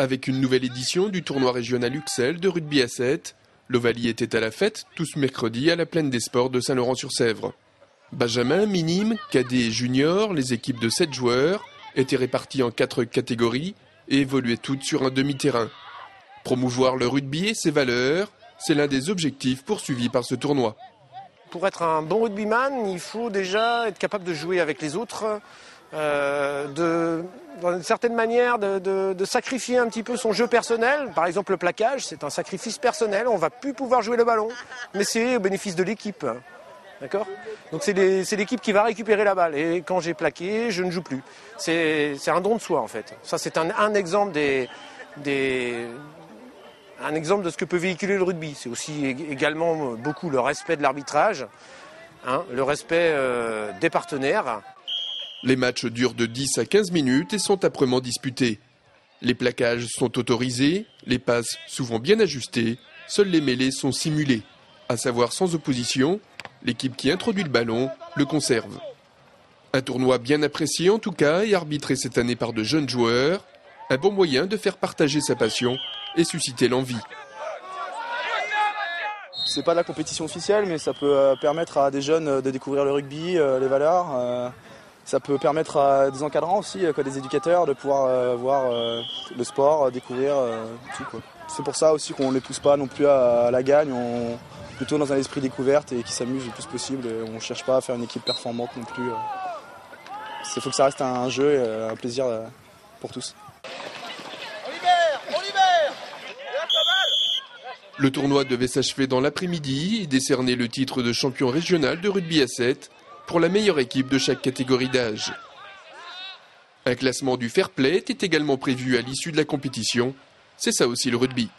Avec une nouvelle édition du tournoi régional UXL de rugby à 7, l'Ovalie était à la fête tout ce mercredi à la Plaine des Sports de Saint-Laurent-sur-Sèvre. Benjamin, minime, cadet et junior, les équipes de 7 joueurs étaient réparties en 4 catégories et évoluaient toutes sur un demi-terrain. Promouvoir le rugby et ses valeurs, c'est l'un des objectifs poursuivis par ce tournoi. Pour être un bon rugbyman, il faut déjà être capable de jouer avec les autres, d'une certaine manière de sacrifier un petit peu son jeu personnel. Par exemple, le plaquage, c'est un sacrifice personnel, on ne va plus pouvoir jouer le ballon, mais c'est au bénéfice de l'équipe. D'accord ? Donc c'est l'équipe qui va récupérer la balle. Et quand j'ai plaqué, je ne joue plus. C'est un don de soi en fait. Ça c'est un exemple un exemple de ce que peut véhiculer le rugby. C'est aussi également beaucoup le respect de l'arbitrage, le respect des partenaires. Les matchs durent de 10 à 15 minutes et sont âprement disputés. Les plaquages sont autorisés, les passes souvent bien ajustées, seuls les mêlées sont simulés, à savoir sans opposition. L'équipe qui introduit le ballon le conserve. Un tournoi bien apprécié en tout cas et arbitré cette année par de jeunes joueurs. Un bon moyen de faire partager sa passion et susciter l'envie. C'est pas la compétition officielle, mais ça peut permettre à des jeunes de découvrir le rugby, les valeurs. Ça peut permettre à des encadrants aussi, des éducateurs, de pouvoir voir le sport, découvrir tout, quoi. C'est pour ça aussi qu'on ne les pousse pas non plus à la gagne. Plutôt dans un esprit découverte et qui s'amuse le plus possible. On ne cherche pas à faire une équipe performante non plus. Il faut que ça reste un jeu et un plaisir pour tous. Le tournoi devait s'achever dans l'après-midi et décerner le titre de champion régional de rugby à 7 pour la meilleure équipe de chaque catégorie d'âge. Un classement du fair play est également prévu à l'issue de la compétition. C'est ça aussi le rugby.